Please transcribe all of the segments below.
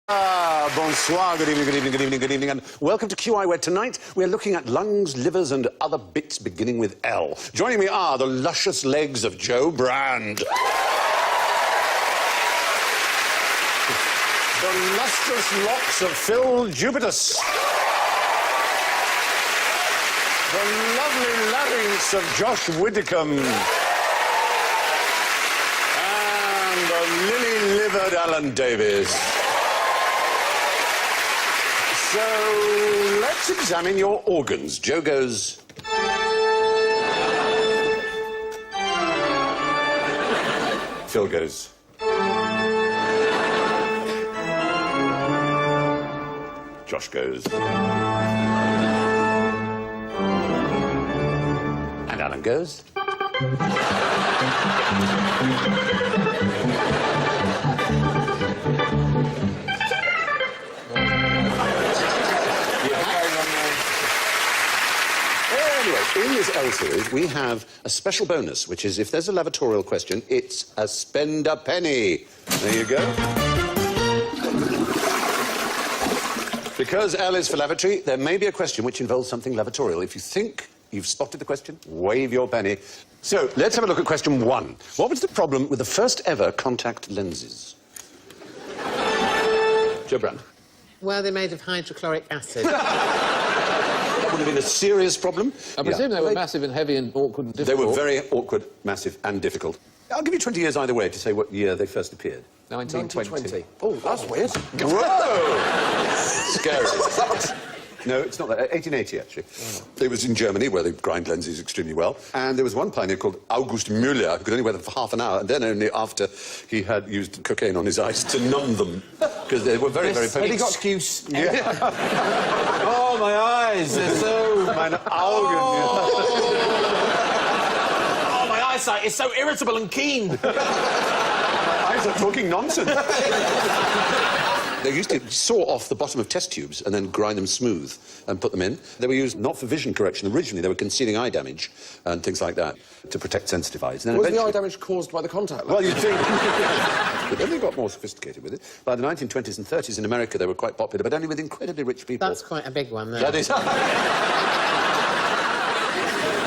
Bonsoir, good evening, good evening, good evening, good evening, and welcome to QI, where tonight we're looking at lungs, livers, and other bits beginning with L. Joining me are the luscious legs of Joe Brand. The lustrous locks of Phil Jupitus. The lovely larynx of Josh Widdicombe. And the lily-livered Alan Davies. So, let's examine your organs. Joe goes... Phil goes... Josh goes... And Alan goes... In this L series, we have a special bonus, which is if there's a lavatorial question, it's a spend a penny. There you go. Because L is for lavatory, there may be a question which involves something lavatorial. If you think you've spotted the question, wave your penny. So, let's have a look at question 1. What was the problem with the first ever contact lenses? Joe Brand. Well, they're made of hydrochloric acid. That would have been a serious problem. I presume they were massive and heavy and awkward and difficult. They were very awkward, massive and difficult. I'll give you 20 years either way to say what year they first appeared. 1920. Oh, that's weird. Whoa! Scary. No, it's not that. 1880, actually. Oh. It was in Germany, where they grind lenses extremely well. And there was one pioneer called August Müller, who could only wear them for half an hour, and then only after he had used cocaine on his eyes to numb them. Because they were very, very painful. He got excuse. Yeah. Oh, my eyes, they're so... Meine Augen. Oh, my eyesight is so irritable and keen. My eyes are talking nonsense. They used to saw off the bottom of test tubes and then grind them smooth and put them in. They were used not for vision correction. Originally, they were concealing eye damage and things like that to protect sensitive eyes. And then was the eye damage caused by the contact lens? Well, you'd think... But then they got more sophisticated with it. By the 1920s and 30s in America, they were quite popular, but only with incredibly rich people. That's quite a big one, though. That is... In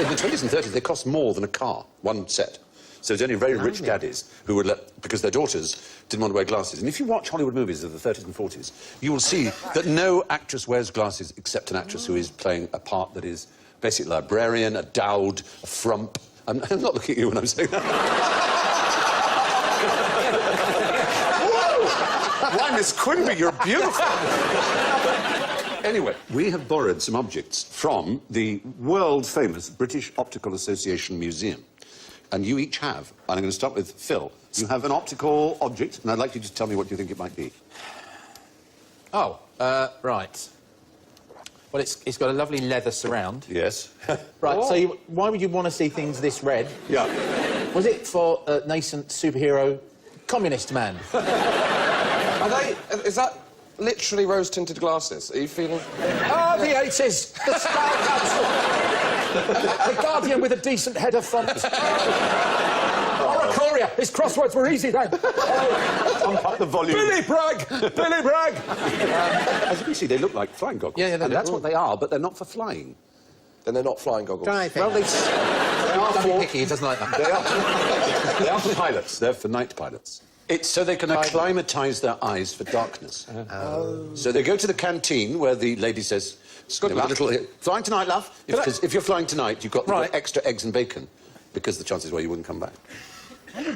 the 20s and 30s, they cost more than a car, one set. So it's only very rich daddies who would let... because their daughters didn't want to wear glasses. And if you watch Hollywood movies of the 30s and 40s, you will see that no actress wears glasses except an actress who is playing a part that is basically a librarian, a dowd, a frump. I'm not looking at you when I'm saying that. Whoa! Why, Miss Quimby, you're beautiful. Anyway, we have borrowed some objects from the world-famous British Optical Association Museum. And you each have, and I'm going to start with Phil. You have an optical object, and I'd like you to tell me what you think it might be. Oh, right. Well, it's got a lovely leather surround. Yes. Right, so why would you want to see things this red? Yeah. Was it for a nascent superhero communist man? Are they... Is that literally rose-tinted glasses? Are you feeling... Ah, the aces! The Star Council! The Guardian with a decent header font. Oracoria! His crosswords were easy then. Pump up the volume. Billy Bragg! Billy Bragg! As you can see, they look like flying goggles. Yeah, and that's what they are, but they're not for flying. Then they're not flying goggles. Driving. Well, they are Don't be for... picky, he doesn't like them. They are for pilots. They're for night pilots. It's so they can acclimatise their eyes for darkness. Oh. So they go to the canteen where the lady says, Good luck. flying tonight, love? Because if you're flying tonight, you've got extra eggs and bacon, because the chances were you wouldn't come back.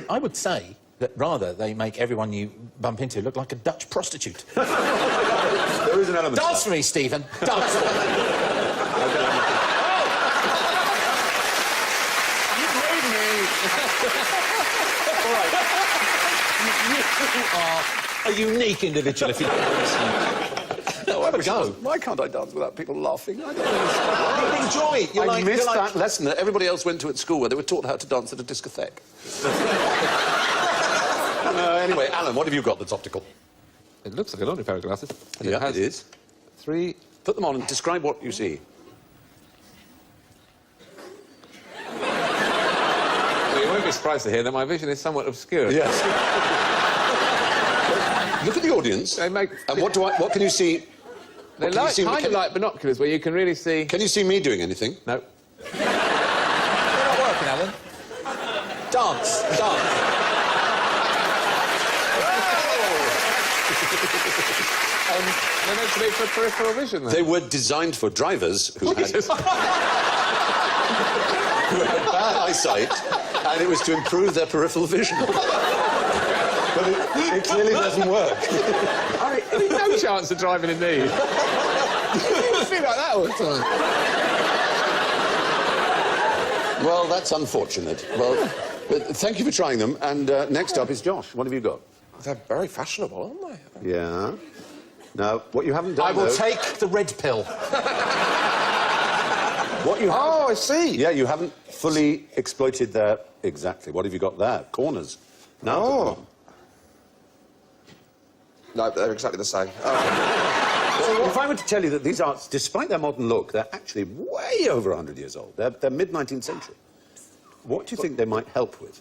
I would say that rather they make everyone you bump into look like a Dutch prostitute. There is an element Dance for me, Stephen. Dance for me. You've made me. All right. You are a unique individual if you don't understand. No, I go. Why can't I dance without people laughing? I don't Enjoy it. I missed that lesson that everybody else went to at school where they were taught how to dance at a discotheque. Anyway, Alan, what have you got that's optical? It looks like a lovely pair of glasses. Yeah, it is. 3... Put them on and describe what you see. Well, you won't be surprised to hear that my vision is somewhat obscured. Yes. Look at the audience. audience. They make... And what can you see? They're like, kind of like binoculars where you can really see... Can you see me doing anything? No. They're not working, Alan. Dance. They're meant to be for peripheral vision, then. They were designed for drivers who had bad eyesight, and it was to improve their peripheral vision. But it clearly doesn't work. I mean, no chance of driving in these. You feel like that all the time. Well, that's unfortunate. Well, but thank you for trying them. And next up is Josh. What have you got? They're very fashionable, aren't they? Yeah. Now, what you haven't done, I will though- take the red pill. What you haven't... Oh, I see. Yeah, you haven't fully exploited their... Exactly. What have you got there? Corners. Now... Oh. No, they're exactly the same. Oh. So if I were to tell you that these arts, despite their modern look, they're actually way over 100 years old. They're mid-19th century. What do you think they might help with?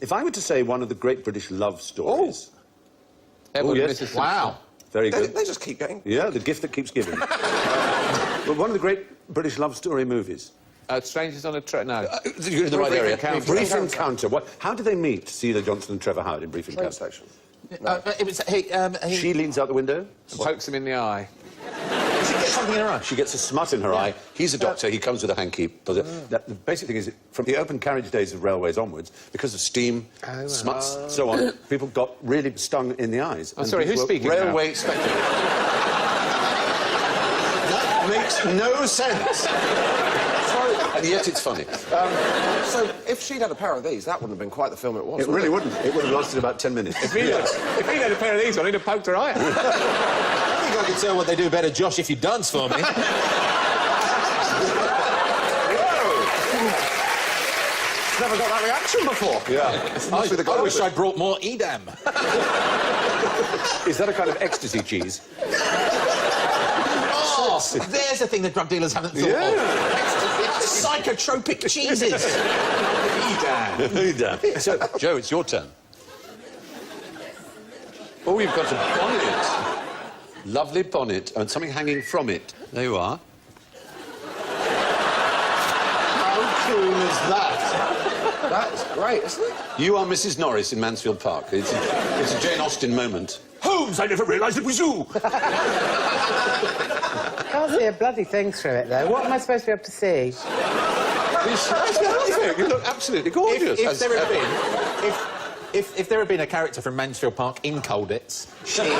If I were to say one of the great British love stories... Edward and yes. Mrs. Wow. Very They, good. they just keep getting... Yeah, the gift that keeps giving. But one of the great British love story movies. Strangers on a Train... No. You're in the right Brief area. Encounter. Brief Encounter. How did they meet, Celia Johnson and Trevor Howard, in Brief Train Encounter? station. It was... he She leans out the window. Pokes him in the eye. She gets something in her eye. She gets a smut in her eye. He's a doctor. He comes with a hanky. The basic thing is, from the open carriage days of railways onwards, because of steam, smuts, so on, people got really stung in the eyes. I'm sorry, these who's were speaking now? Railway spectacles. That makes no sense. And yet it's funny. So, if she'd had a pair of these, that wouldn't have been quite the film it was. It really wouldn't. It would have lasted about 10 minutes. If he'd had a pair of these on, he'd have poked her eye out. I think I could tell what they do better, Josh, if you dance for me. Never got that reaction before. Yeah. I wish I'd brought more Edam. Is that a kind of ecstasy cheese? Oh, there's the thing that drug dealers haven't thought of. Psychotropic cheeses. Edam. So, Joe, it's your turn. Oh, you've got a bonnet. Lovely bonnet, and something hanging from it. There you are. How cool is that? That's great, isn't it? You are Mrs. Norris in Mansfield Park. It's a Jane Austen moment. Holmes, I never realised it was you! Can't see a bloody thing through it, though. What am I supposed to be able to see? You look absolutely gorgeous. If there had been a character from Mansfield Park in Colditz, she...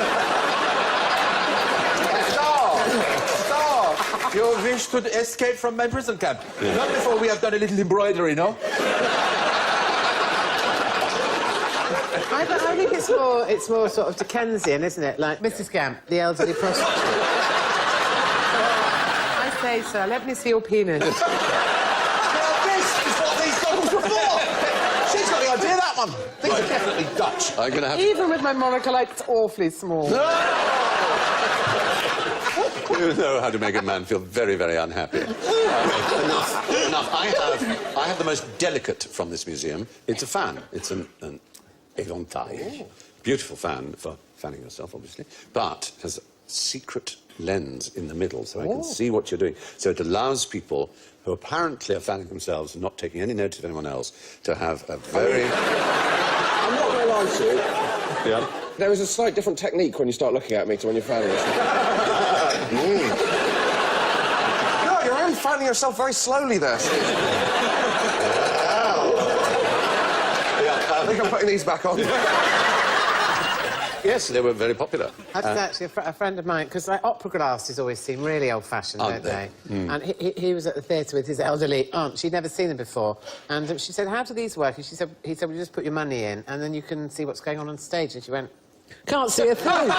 Stop! You wish to escape from my prison camp. Yeah. Not before we have done a little embroidery, no? I think it's more sort of Dickensian, isn't it? Like Mrs. Gamp, the elderly prostitute. I say so. Let me see your penis. Now, this is what these goggles were for! She's got the idea, that one. These are definitely Dutch. I'm going to have... Even with my monocle, it's awfully small. You know how to make a man feel very, very unhappy. Enough. I have the most delicate from this museum. It's a fan. It's an éventail. Beautiful fan for fanning yourself, obviously, but has a secret lens in the middle, so I can see what you're doing. So it allows people who apparently are fanning themselves and not taking any notice of anyone else to have a very... I'm not going to lie to you. Yeah. There is a slight different technique when you start looking at me to when you're fanning yourself. No, you're only fanning yourself very slowly there, Steve. I think I'm putting these back on. Yes, they were very popular. That's actually a friend of mine, because like, opera glasses always seem really old-fashioned, don't they? And he was at the theatre with his elderly aunt. She'd never seen them before. And she said, how do these work? And he said, well, you just put your money in, and then you can see what's going on stage. And she went, can't see a thing.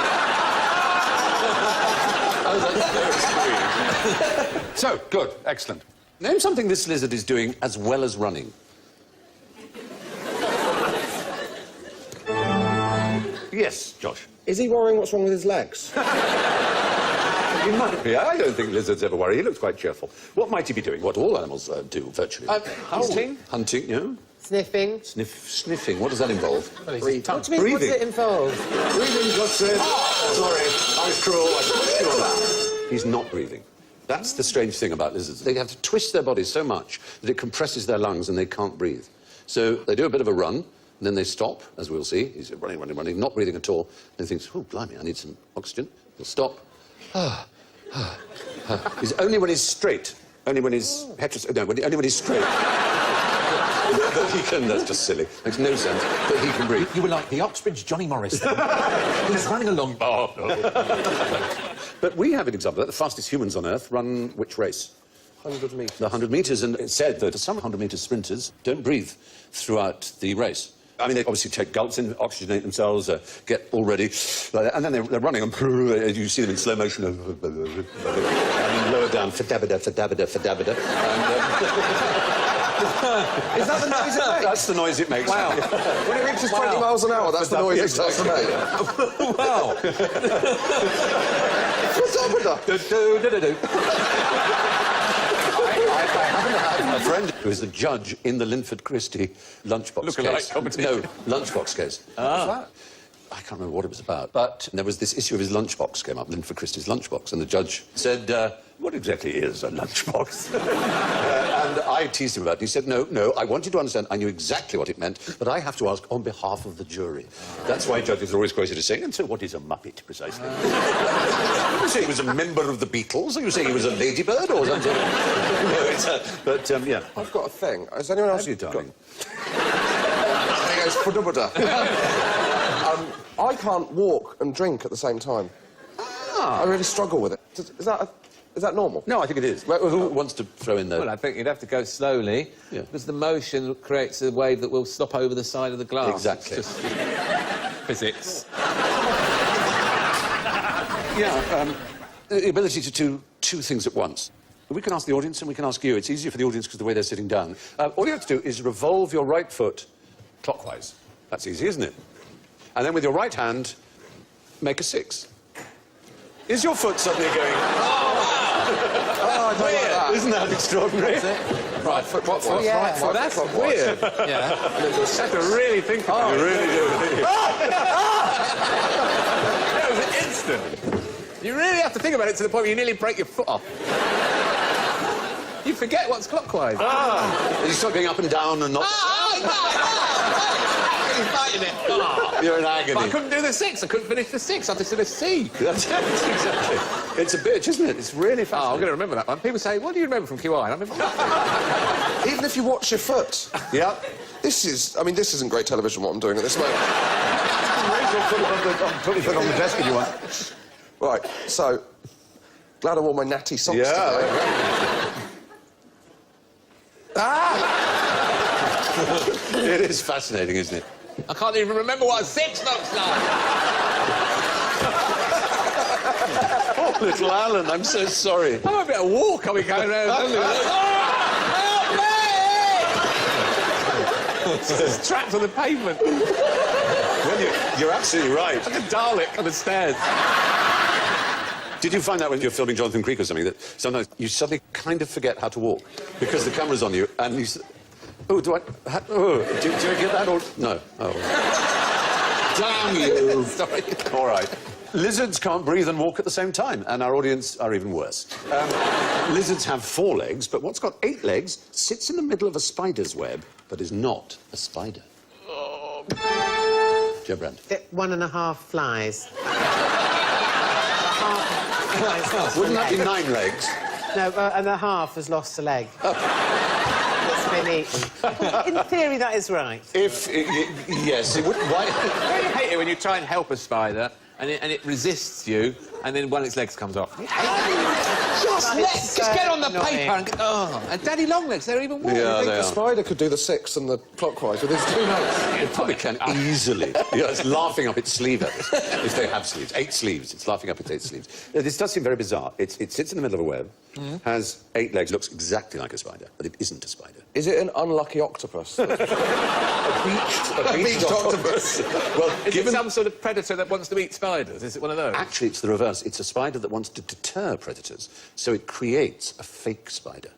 So, good, excellent. Name something this lizard is doing as well as running. Yes, Josh. Is he worrying what's wrong with his legs? He might be. I don't think lizards ever worry. He looks quite cheerful. What might he be doing? What all animals do, virtually. Hunting. Hunting, yeah. Sniffing. Sniffing. What does that involve? What do you mean? Breathing. What's it involve? Breathing, God said. Sorry, I was cruel. I pushed you on that. He's not breathing. That's the strange thing about lizards. They have to twist their bodies so much that it compresses their lungs and they can't breathe. So they do a bit of a run, and then they stop, as we'll see. He's running, not breathing at all. And he thinks, oh, blimey, I need some oxygen. He'll stop. It's only when he's straight, only when he's only when he's straight. That he can, that's just silly. Makes no sense, but he can breathe. You were like the Oxbridge Johnny Morris. He was running along. But we have an example that the fastest humans on Earth run which race? 100 metres. The 100 metres, and it's said that some 100-metre sprinters don't breathe throughout the race. I mean, they obviously take gulps in, oxygenate themselves, get all ready, like that, and then they're running, and you see them in slow motion, and lower down, fadabada, fadabada, fadabada. Is that the noise it makes? That's the noise it makes. Wow. When it reaches 20 miles an hour, that's the noise it starts to make. Wow. I happen to have a friend who is the judge in the Linford Christie lunchbox case. No, lunchbox case. Ah. What's that? I can't remember what it was about, but there was this issue of his lunchbox came up, Linford Christie's lunchbox, and the judge said, what exactly is a lunchbox? And I teased him about it. He said, no, I want you to understand, I knew exactly what it meant, but I have to ask on behalf of the jury. That's why judges are always quoted as saying, and so what is a Muppet, precisely? You say he was a member of the Beatles, or you say he was a ladybird, or something? No, it's but, yeah. I've got a thing. Has anyone else... Have you, darling? I think it's I can't walk and drink at the same time. I really struggle with it. Is that normal? No, I think it is. Who wants to throw in there? Well, I think you'd have to go slowly, because the motion creates a wave that will stop over the side of the glass. Exactly. It's just physics. Yeah, the ability to do two things at once. We can ask the audience and we can ask you. It's easier for the audience because of the way they're sitting down. All you have to do is revolve your right foot clockwise. That's easy, isn't it? And then with your right hand, make a 6. Is your foot suddenly going... I don't like that. Isn't that extraordinary? Right foot, what foot? Yeah. Right foot, That's foot, weird. Yeah. You have to really think about it. You really do. That was an instant. You really have to think about it to the point where you nearly break your foot off. You forget what's clockwise. You start going up and down and not... He's fighting it. You're in agony. But I couldn't do the 6. I couldn't finish the 6. I just did a C. That's it, exactly. It's a bitch, isn't it? It's really Oh, I'm fascinating. going to remember that one. People say, what do you remember from QI? I remember... Even if you watch your foot. Yeah. This isn't great television, what I'm doing at this moment. Put your foot on the desk if you want. Right, so... Glad I wore my natty socks today. It is fascinating, isn't it? I can't even remember what a 6 looks like. Oh, little Alan, I'm so sorry. I'm a bit of walk. I'll be going around. It's trapped on the pavement. Well, you're absolutely right. Like a Dalek on the stairs. Did you find that when you're filming Jonathan Creek or something, that sometimes you suddenly kind of forget how to walk because the camera's on you and you... Oh, do I... do you get that or... No. Oh. Damn you. Sorry. All right. Lizards can't breathe and walk at the same time, and our audience are even worse. Lizards have 4 legs, but what's got 8 legs sits in the middle of a spider's web, but is not a spider. Oh. Joe Brand. 1.5 flies. Wouldn't that be 9 legs? No, and a half has lost a leg. It's been eaten. In theory, that is right. Yes, it wouldn't... Why... I hate it when you try and help a spider and it resists you, and then one of its legs comes off. Just get on the paper and... Oh, and daddy long legs, they're even worse. Yeah, I think they the are. spider could do the 6 and the clockwise with his 2 legs. It probably can easily. Yeah, it's laughing up its sleeve at us, if they have sleeves. 8 sleeves. It's laughing up its 8 sleeves. This does seem very bizarre. It sits in the middle of a web, has 8 legs, looks exactly like a spider, but it isn't a spider. Is it an unlucky octopus? A beached octopus. Well, Is it some sort of predator that wants to eat spiders? Is it one of those? Actually, it's the reverse. It's a spider that wants to deter predators, so it creates a fake spider.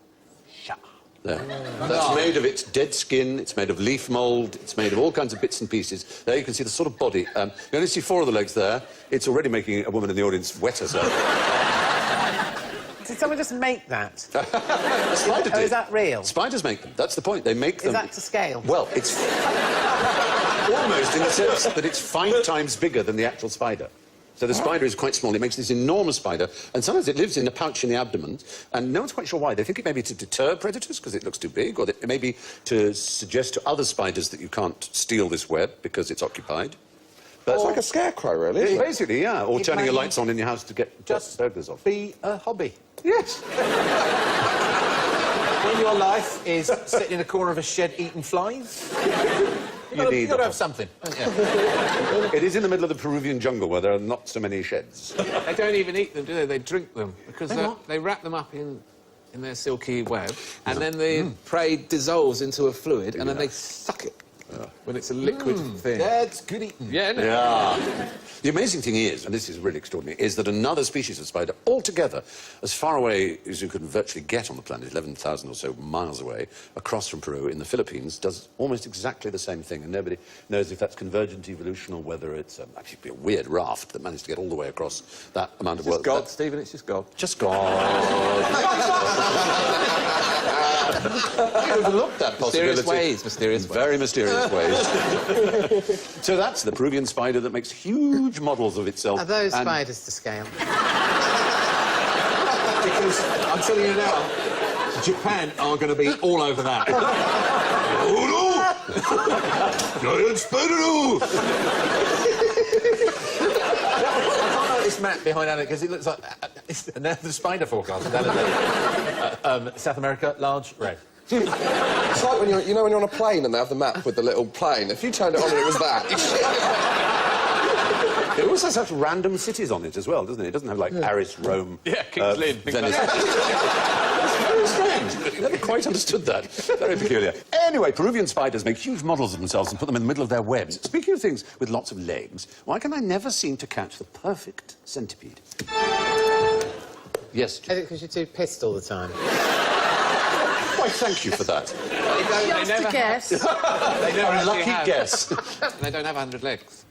There. That's made of its dead skin, it's made of leaf mould, it's made of all kinds of bits and pieces. There you can see the sort of body. You only see 4 of the legs there. It's already making a woman in the audience wet herself. Did someone just make that? A spider did. Oh, is that real? Spiders make them. That's the point. They make them... Is that to scale? Well, it's... almost in the sense that it's 5 times bigger than the actual spider. So the spider is quite small. It makes this enormous spider, and sometimes it lives in a pouch in the abdomen, and no one's quite sure why. They think it may be to deter predators because it looks too big, or it may be to suggest to other spiders that you can't steal this web because it's occupied. But it's like a scarecrow, really, isn't it? Basically, yeah. Or turning your lights on in your house to get just burglars off. Be a hobby. Yes. When your life is sitting in a corner of a shed eating flies, you've got to have something. It is in the middle of the Peruvian jungle where there are not so many sheds. They don't even eat them, do they? They drink them because they wrap them up in their silky web, and then the prey dissolves into a fluid, and then they suck it when it's a liquid thing. That's good eating. Yeah, isn't it? Yeah. The amazing thing is, and this is really extraordinary, is that another species of spider, altogether, as far away as you could virtually get on the planet, 11,000 or so miles away, across from Peru, in the Philippines, does almost exactly the same thing, and nobody knows if that's convergent evolution or whether it's actually a weird raft that managed to get all the way across that amount of work. It's God, Stephen, it's just God. Just God. I overlooked that possibility. Mysterious ways. Very mysterious ways. So that's the Peruvian spider that makes huge models of itself. Are those spiders to scale? Because I'm telling you now, Japan are going to be all over that. Oh no! Giant spider! I like this map behind Alec because it looks like it's the spider forecast. South America, large, red. It's like when you're when you're on a plane and they have the map with the little plane. If you turned it on and it was that... It also has random cities on it as well, doesn't it? It doesn't have, like, Paris, Rome... Yeah, King's Lynn. Venice. It's very strange. Never quite understood that. Very peculiar. Anyway, Peruvian spiders make huge models of themselves and put them in the middle of their webs. Speaking of things with lots of legs, why can I never seem to catch the perfect centipede? Yes, Is it because you're too pissed all the time? why, thank you for that. Just a guess. They never actually Lucky have. guess. They don't have 100 legs.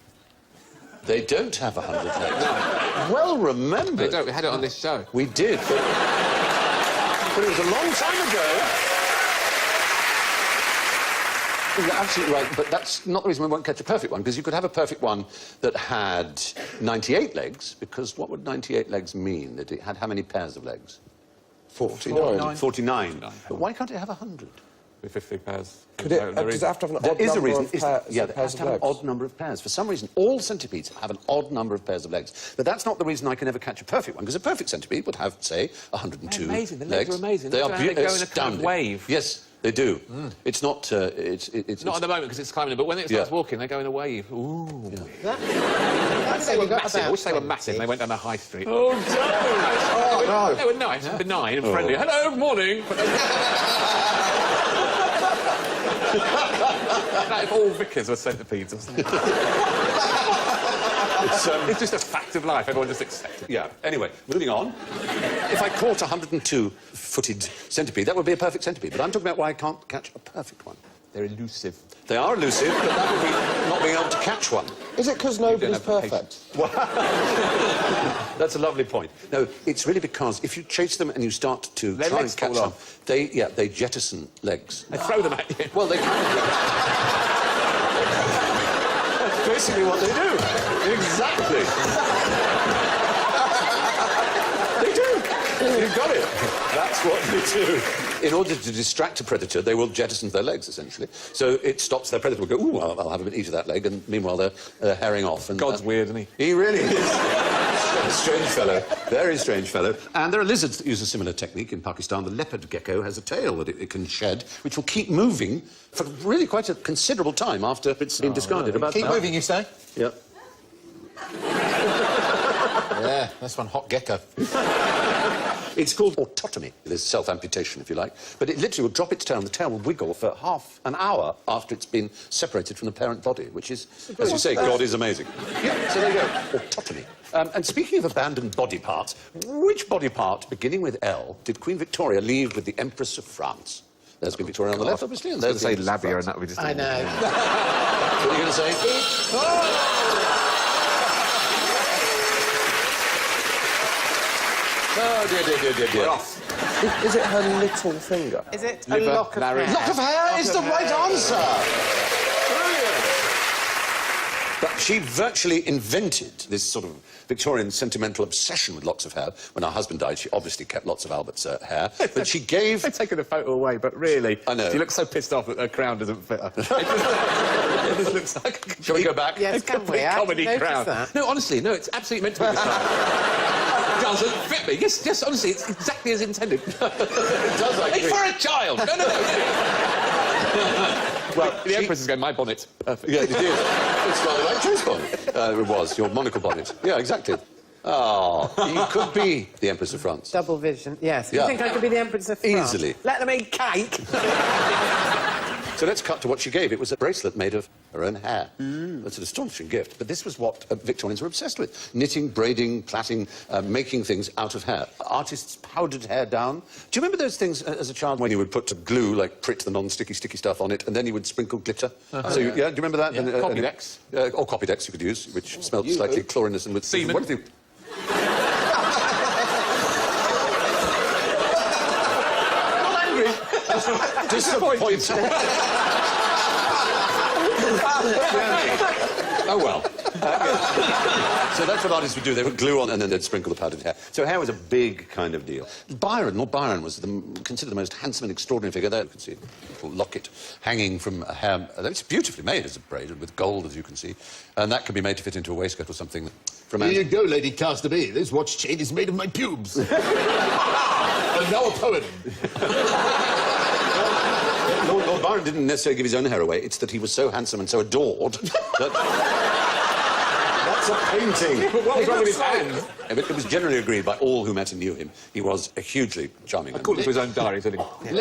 They don't have 100 legs. Well remembered. They don't. We had it on this show. We did, but it was a long time ago. You're absolutely right, but that's not the reason we won't catch a perfect one, because you could have a perfect one that had 98 legs, because what would 98 legs mean? That it had how many pairs of legs? 49. 49. But why can't it have 100? With 50 pairs. Does it have to have an There odd is a number reason. of pairs Yeah, it has to have an legs? odd number of pairs. For some reason, all centipedes have an odd number of pairs of legs. But that's not the reason I can ever catch a perfect one, because a perfect centipede would have, say, 102 They're amazing. The legs. legs are amazing. They are They go in a kind of astounding. wave. Yes, they do. It's not... it's Not at the moment because it's climbing, but when it starts walking, they go in a wave. Ooh. That's only got Massive. I about wish they were 20. massive. They went down the high street. Oh, no! Oh, no. They were nice and benign and friendly. Hello, morning. Like if all vicars were centipedes or something. It's just a fact of life. Everyone just accepts it. Yeah. Anyway, moving on. If I caught a 102-footed centipede, that would be a perfect centipede. But I'm talking about why I can't catch a perfect one. They're elusive. They are elusive, but that would be not being able to catch one. Is it because nobody's have the perfect? That's a lovely point. No, it's really because if you chase them and you start to Their try legs and catch fall them, they jettison legs. They throw them at you. Well, they can. That's basically what they do. Exactly. They do. You've got it. That's what they do. In order to distract a predator, they will jettison their legs, essentially. So it stops their predator. Will go, ooh, I'll have a bit each of that leg, and meanwhile they're herring off. And God's weird, isn't he? He really is. A strange fellow. Very strange fellow. And there are lizards that use a similar technique. In Pakistan, the leopard gecko has a tail that it can shed, which will keep moving for really quite a considerable time after it's been discarded. About Keep moving, you say? Yeah. Yeah, that's one hot gecko. It's called autotomy. There's self-amputation, if you like. But it literally will drop its tail, and the tail will wiggle for half an hour after it's been separated from the parent body, which is, as you say, God is amazing. Yeah, so there you go. Autotomy. And speaking of abandoned body parts, which body part, beginning with L, did Queen Victoria leave with the Empress of France? There's Queen Victoria on the left, obviously, and there's Say the labia, and that would be just... I know. What are you going to say? Oh, dear. We're off. Is it her little finger? Is it Liver, a lock of Larry. hair? Lock of hair is the right answer. Brilliant. But she virtually invented this sort of Victorian sentimental obsession with locks of hair. When her husband died, she obviously kept lots of Albert's hair, but she gave... They've taken the photo away, but really... I know. She looks so pissed off that her crown doesn't fit her. It just looks like... Shall we go back? Yes, a can we? complete I comedy noticed crown. that. No, honestly, no, it's absolutely meant to be this way. It doesn't fit me. Yes, honestly, it's exactly as intended. It does, I agree. for a child! No. Well, the Empress is going, my bonnet's perfect. Yeah, it is. It's rather like Joe's bonnet. It was, your monocle bonnet. Yeah, exactly. Oh, you could be the Empress of France. Double vision, yes. Yeah. You think I could be the Empress of France? Easily. Let them eat cake. So let's cut to what she gave. It was a bracelet made of her own hair. That's an astonishing gift. But this was what Victorians were obsessed with. Knitting, braiding, plaiting, making things out of hair. Artists powdered hair down. Do you remember those things as a child when you would put glue, like Prit, the non-sticky, sticky stuff on it, and then you would sprinkle glitter? So, do you remember that? Yeah. Copydex. Or Copydex you could use, which smelled slightly chlorinous and with... Semen. What do you... Disappointed. Oh, well. So that's what artists would do. They would glue on and then they'd sprinkle the powdered hair. So hair was a big kind of deal. Lord Byron was considered the most handsome and extraordinary figure there. You can see a little locket hanging from a hair. It's beautifully made as a braid with gold, as you can see. And that can be made to fit into a waistcoat or something. Here you go, Lady Castorby. This watch chain is made of my pubes. And now a poem. Lord Byron didn't necessarily give his own hair away. It's that he was so handsome and so adored that... That's a painting. What was wrong with his hand? It was generally agreed by all who met and knew him. He was a hugely charming man. According to his own diary, didn't he? No,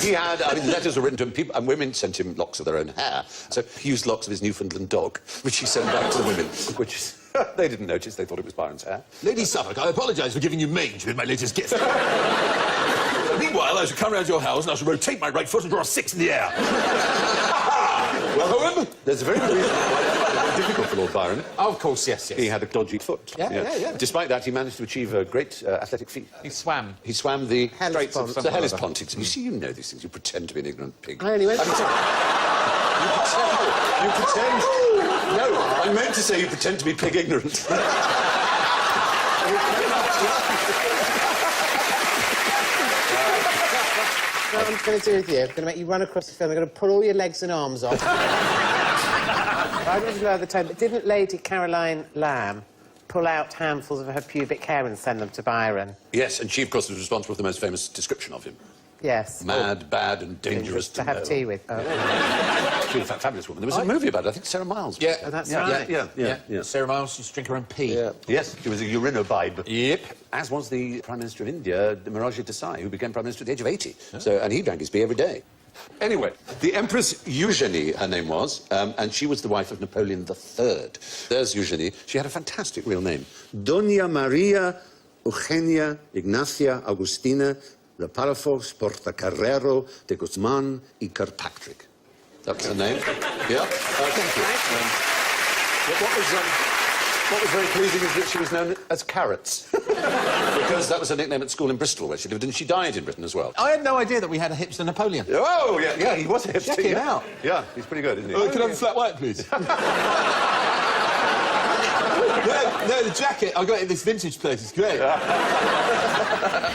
he had... I mean, letters were written to him, and women sent him locks of their own hair. So he used locks of his Newfoundland dog, which he sent back to the women, which... They didn't notice. They thought it was Byron's hair. Lady Suffolk, I apologise for giving you mange with my latest gift. Meanwhile, I shall come round your house and I shall rotate my right foot and draw a 6 in the air. Well, poem? There's a very good reason why that was difficult for Lord Byron. Oh, of course, yes. He had a dodgy foot. Yeah. Despite that, he managed to achieve a great athletic feat. He swam. He swam the Hellespont. Straits of the Hellespont. You see, you know these things. You pretend to be an ignorant pig. I only went... You pretend... No, I meant to say you pretend to be pig ignorant. What I'm going to do with you, I'm going to make you run across the film. I'm going to pull all your legs and arms off. I remember the other time, but didn't Lady Caroline Lamb pull out handfuls of her pubic hair and send them to Byron? Yes, and she, of course, was responsible for the most famous description of him. Yes. Mad, bad, and dangerous to have tea with. Oh. She was a fabulous woman. There was a movie about it. I think Sarah Miles. Yeah. Oh, that's right. Yeah. Sarah Miles used to drink her own pee. Yeah. Yes, she was a urinobibe. Yep. As was the Prime Minister of India, Morarji Desai, who became Prime Minister at the age of 80. So, and he drank his pee every day. Anyway, the Empress Eugenie, her name was, and she was the wife of Napoleon III. There's Eugenie. She had a fantastic real name. Doña Maria Eugenia Ignacia Agustina de Palafox Portacarrero de Guzman y Kirkpatrick. That's her name. Yeah. Thank you. What was very pleasing is that she was known as Carrots. Because that was her nickname at school in Bristol, where she lived, and she died in Britain as well. I had no idea that we had a hipster Napoleon. Oh, yeah, he was a hipster. Check him out. Yeah, he's pretty good, isn't he? Can I have a flat white, please? No, the jacket. I got it at this vintage place. It's great.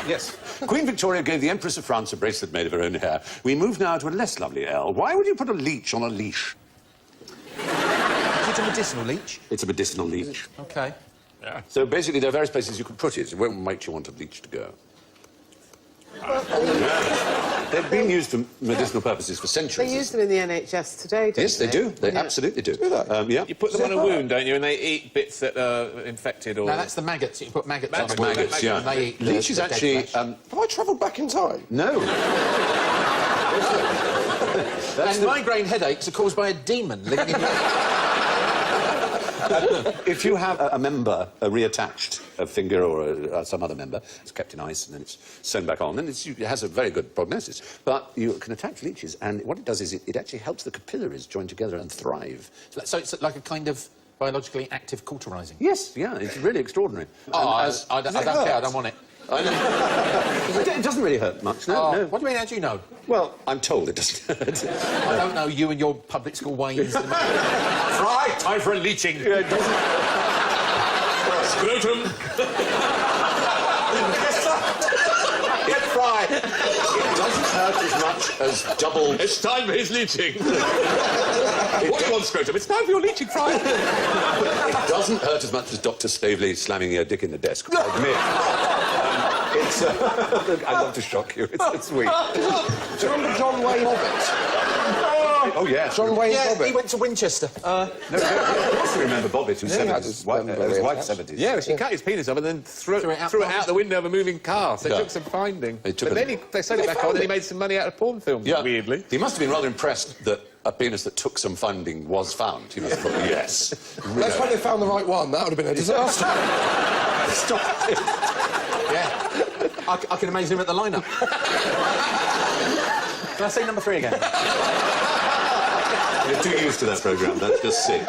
Yes. Queen Victoria gave the Empress of France a bracelet made of her own hair. We move now to a less lovely Elle. Why would you put a leech on a leash? Is it a medicinal leech? It's a medicinal leech. Okay. Yeah. So basically, there are various places you can put it. Where might you want a leech to go? They've been used for medicinal purposes for centuries. They use them in the NHS today, don't they? Yes, they do. They absolutely do. Yeah. You put them on a wound, don't you, and they eat bits that are infected or... No, that's the maggots. You put maggots on. Maggots, yeah. And they eat leech is the dead actually... flesh. Have I travelled back in time? No. And migraine headaches are caused by a demon living in your... If you have a member reattached, a finger or some other member, it's kept in ice and then it's sewn back on, and it has a very good prognosis. But you can attach leeches, and what it does is it actually helps the capillaries join together and thrive. So it's like a kind of biologically active cauterising? Yes, yeah, it's really extraordinary. Oh, I don't care, I don't want it. I know. It doesn't really hurt much, no, no. What do you mean, how do you know? Well, I'm told it doesn't hurt. I don't know you and your public school ways. Right, time for a leeching. Yeah, it doesn't... Scrotum. Get fried. It doesn't hurt as much as double... It's time for his leeching. What do you want, Scrotum? It's time for your leeching, Fry. It doesn't hurt as much as Dr. Stavely slamming your dick in the desk, I admit. It's... I love to shock you. It's sweet. Do you remember John Wayne Bobbitt? Oh, yeah. John Wayne Yeah, Bobbitt. he went to Winchester. No, of course you remember Bobbitt, who's Yeah, 70s. his White 70s. Yeah, she cut his penis off and then threw it out the window of a moving car. So it took some finding. But then they sewed it back on and he made some money out of porn films, weirdly. He must have been rather impressed that a penis that took some finding was found. He must have thought, yes. That's when they found the right one. That would have been a disaster. Stop it. Yeah. I can imagine him at the lineup. Can I say number 3 again? You're too used to that programme, that's just sick.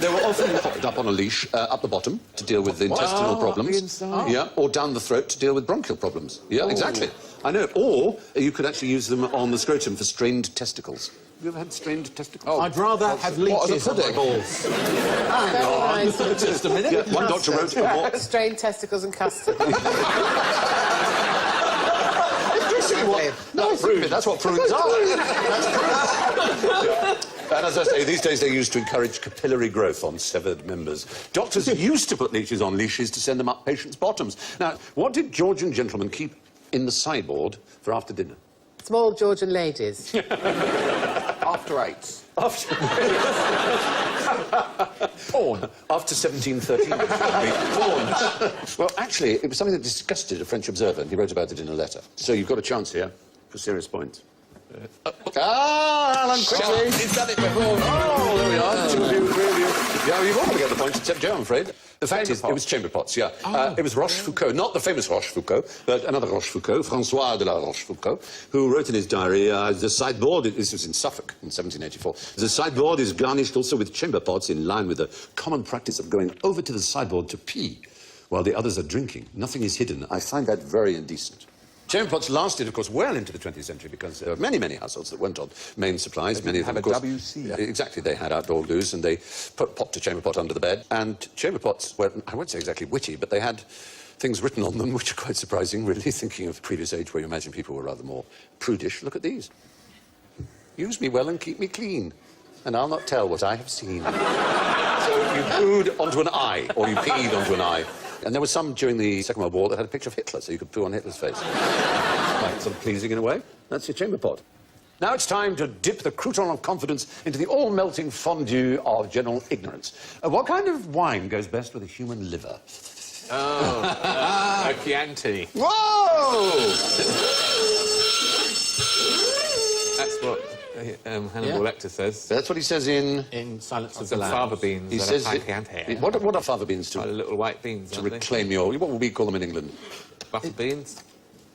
They were often popped up on a leash up the bottom to deal with intestinal problems. The inside. Yeah, or down the throat to deal with bronchial problems. Yeah, exactly. I know. Or you could actually use them on the scrotum for strained testicles. Have you ever had strained testicles? I'd rather have leeches on my balls. Very nice. Just a minute. Yeah, one doctor wrote a more... Strained testicles and custard. No, that's what prunes are. And as I say, these days they're used to encourage capillary growth on severed members. Doctors used to put leeches on leashes to send them up patients' bottoms. Now, what did Georgian gentlemen keep in the sideboard for after dinner? Small Georgian ladies. After 8. Porn. After 1713. Porn. Well, actually, it was something that disgusted a French observer, and he wrote about it in a letter. So you've got a chance here for serious points. Alan, quickly! He's done it before. Oh, there we are. 2 of you, 3 of you. Yeah, you've all got to get the points, except Joe, I'm afraid. The fact is, it was chamber pots, yeah. It was Rochefoucauld, not the famous Rochefoucauld, but another Rochefoucauld, François de la Rochefoucauld, who wrote in his diary, the sideboard, this was in Suffolk in 1784, the sideboard is garnished also with chamber pots in line with the common practice of going over to the sideboard to pee while the others are drinking. Nothing is hidden. I find that very indecent. Chamber pots lasted, of course, well into the 20th century because there were many, many households that went on main supplies. Many of them, have of a course, WC. Exactly, they had outdoor loos and they popped a chamber pot under the bed. And chamber pots were, I won't say exactly witty, but they had things written on them which are quite surprising, really, thinking of the previous age where you imagine people were rather more prudish. Look at these. Use me well and keep me clean, and I'll not tell what I have seen. So you pooed onto an eye, or you peed onto an eye. And there were some during the Second World War that had a picture of Hitler, so you could poo on Hitler's face. Quite sort of pleasing in a way. That's your chamber pot. Now it's time to dip the crouton of confidence into the all-melting fondue of general ignorance. What kind of wine goes best with a human liver? A Chianti. Whoa! That's what Hannibal Lecter says. That's what he says in Silence of the Some Lambs. fava beans. He and says... a Chianti. What are fava beans Like to little white beans, aren't they? reclaim your... What would we call them in England? Butter beans?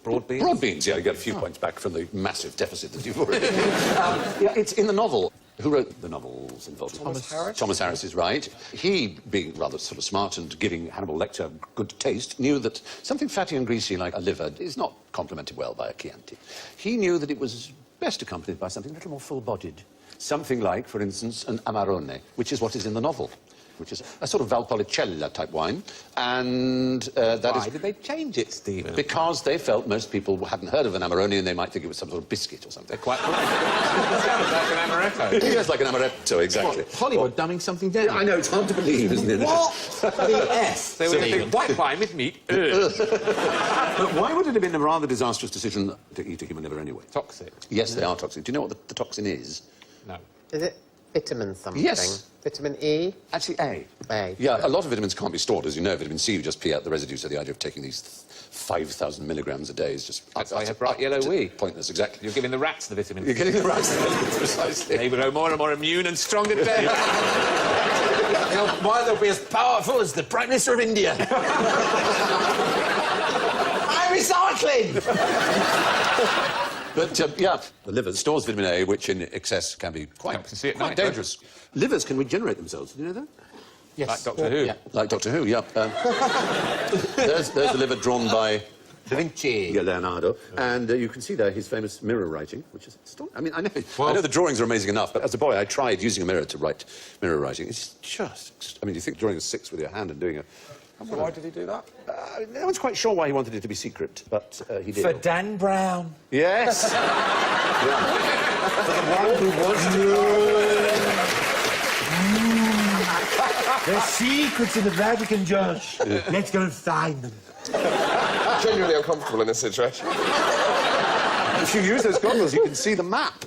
Broad beans? Broad beans, yeah, you get a few points back from the massive deficit that you've already... yeah, it's in the novel. Who wrote the novels involved? Thomas Harris? Thomas Harris is right. He, being rather sort of smart and giving Hannibal Lecter good taste, knew that something fatty and greasy like a liver is not complemented well by a Chianti. He knew that it was best accompanied by something a little more full-bodied. Something like, for instance, an Amarone, which is what is in the novel, which is a sort of Valpolicella type wine, and that is... Why did they change it, Stephen? Because they felt most people hadn't heard of an Amarone and they might think it was some sort of biscuit or something. Quite right. It sounds like an amaretto. Yes, like an amaretto, exactly. What, Hollywood dumbing something down. I know, it's hard to believe, isn't it? What? The S. They would think white wine with meat. But why would it have been a rather disastrous decision to eat a human liver anyway? Toxic. Yes, they are toxic. Do you know what the toxin is? No. Is it vitamin something. Yes. Vitamin E? Actually, A. A. Yeah, a lot of vitamins can't be stored, as you know. Vitamin C, you just pee out the residue, so the idea of taking these 5,000 milligrams a day is just... That's why you have bright yellow wee. Pointless, exactly. You're giving the rats the vitamin. You're getting the rats the vitamins, precisely. They will grow more and more immune and stronger day. Why they'll be as powerful as the Prime Minister of India. I'm recycling! But, yeah, the liver stores vitamin A, which in excess can be quite dangerous. Livers can regenerate themselves, do you know that? Yes. Like Doctor Who. Yeah. Like Doctor Who, yeah. There's the liver drawn by Da Vinci. Leonardo, and you can see there his famous mirror writing, which is astonishing. I mean, I know the drawings are amazing enough, but as a boy I tried using a mirror to write mirror writing. It's just... I mean, you think drawing a 6 with your hand and doing a... So why did he do that? No one's quite sure why he wanted it to be secret, but he did. For Dan Brown. Yes. For the one who was good. There's secrets in the Vatican, Josh. Let's go and find them. Genuinely uncomfortable in this situation. If you use those goggles, you can see the map.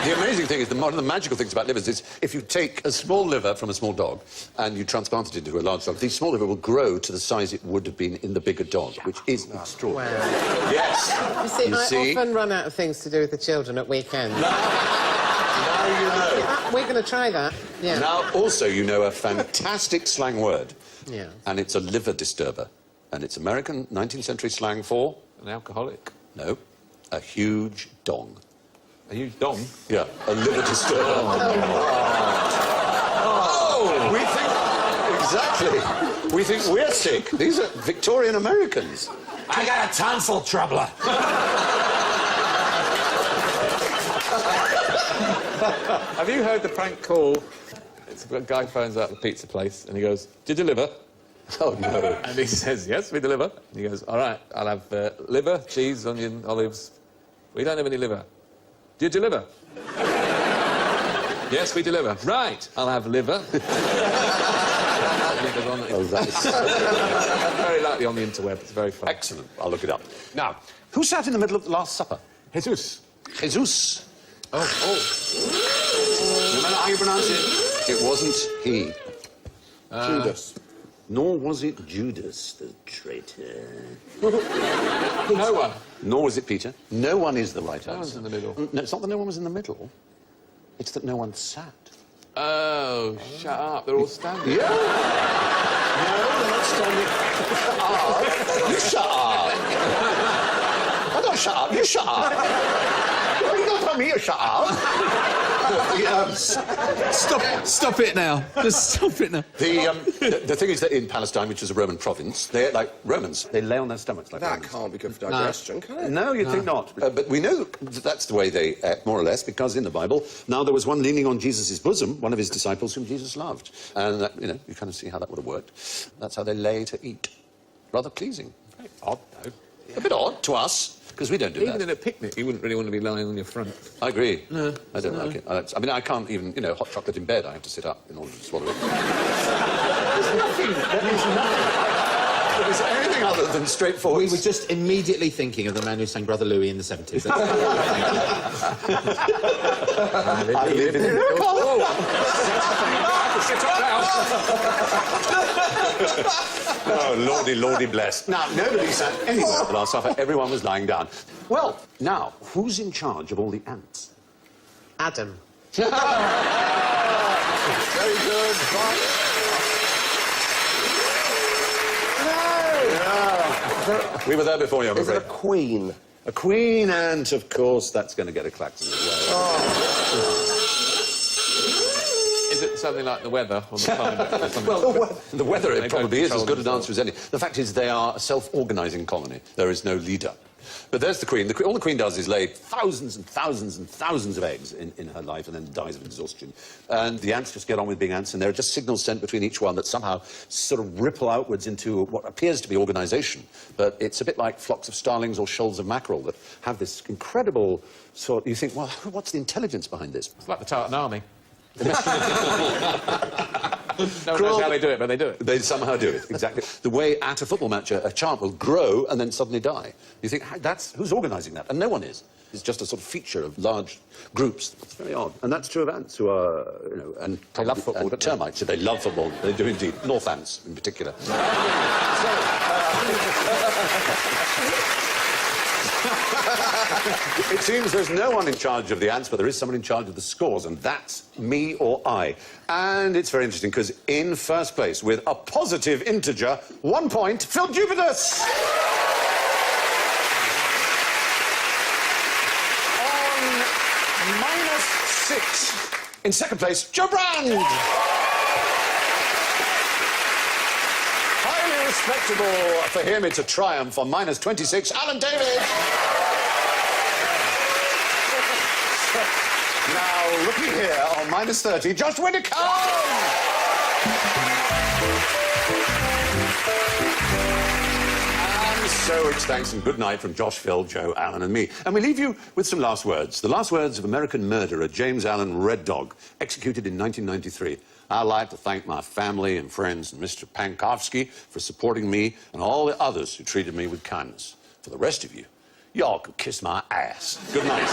The amazing thing is, one of the magical things about livers is if you take a small liver from a small dog and you transplant it into a large dog, the small liver will grow to the size it would have been in the bigger dog, which is extraordinary. Wow. Yes. You see, I often run out of things to do with the children at weekends. Now you know. We're going to try that. Yeah. Now, also, you know a fantastic slang word. Yeah. And it's a liver disturber. And it's American 19th century slang for... An alcoholic. No. A huge dong. A huge dong? Yeah, a liver disturber. Oh, we think... Exactly. We think we're sick. These are Victorian Americans. I got a tonsil troubler. Have you heard the prank call? It's a guy phones out the pizza place and he goes, "Do you deliver?" Oh, no. And he says, "Yes, we deliver." And he goes, "All right, I'll have liver, cheese, onion, olives. We don't have any liver. Do you deliver?" "Yes, we deliver." "Right, I'll have liver." Oh, that is... Very likely on the interweb. It's very fun. Excellent. I'll look it up. Now, who sat in the middle of the Last Supper? Jesus. Jesus. Oh. No matter how you pronounce it, it wasn't he. Judas. Nor was it Judas, the traitor. No one. Nor was it Peter. No one is the right answer. No one's in the middle. No, it's not that no one was in the middle. It's that no one sat. Oh, shut up. They're all standing. Yeah. No, they're not standing. You shut up. I don't shut up. You shut up. You don't tell me you shut up. Stop it now. Just stop it now. The thing is that in Palestine, which is a Roman province, they're like Romans. They lay on their stomachs like That Romans. can't be good for digestion, can it? No, you'd think not. But we know that that's the way they act, more or less, because in the Bible, now there was one leaning on Jesus' bosom, one of his disciples whom Jesus loved. And, that, you kind of see how that would have worked. That's how they lay to eat. Rather pleasing. Very odd, though. A bit odd to us, because we don't do Even that. in a picnic, you wouldn't really want to be lying on your front. I agree. No. I don't like it. I mean, I can't even, hot chocolate in bed, I have to sit up in order to swallow it. There's nothing. There is anything other than straightforward. We were just immediately thinking of the man who sang Brother Louis in the 70s. I live in a miracle. Sit up now. Oh, lordy, lordy bless. Now, nobody sat anywhere at the Last Supper. Everyone was lying down. Well, now, who's in charge of all the ants? Adam. Very good. No! We were there before you, I'm Is it afraid. a queen? A queen ant, of course, that's going to get a klaxon as well. Is it something like the weather or the climate? Or something? Well, the weather, it They probably don't is as good an control answer as any. The fact is they are a self-organising colony. There is no leader. But there's the Queen. All the Queen does is lay thousands and thousands and thousands of eggs in her life and then dies of exhaustion. And the ants just get on with being ants, and there are just signals sent between each one that somehow sort of ripple outwards into what appears to be organisation. But it's a bit like flocks of starlings or shoals of mackerel that have this incredible sort... You think, well, what's the intelligence behind this? It's like the Tartan Army. No one knows how they do it, but they do it. They somehow do it, exactly. The way at a football match a chant will grow and then suddenly die. You think, that's who's organising that? And no one is. is just a sort of feature of large groups. It's very odd. And that's true of ants, who are, you know, and... They love football, and termites. They love football. They do indeed. North ants, in particular. It seems there's no one in charge of the ants, but there is someone in charge of the scores, and that's me or I. And it's very interesting, because in first place, with a positive integer, 1 point, Phil Jupitus! On -6, in second place, Joe Brand! Highly respectable for him, it's a triumph. On -26, Alan David! Now, looking here, on -30, Josh Widdicombe! And so it's thanks and good night from Josh, Phil, Joe, Alan and me. And we leave you with some last words. The last words of American murderer James Allen Red Dog, executed in 1993. I'd like to thank my family and friends and Mr. Pankowski for supporting me and all the others who treated me with kindness. For the rest of you, y'all can kiss my ass. Good night.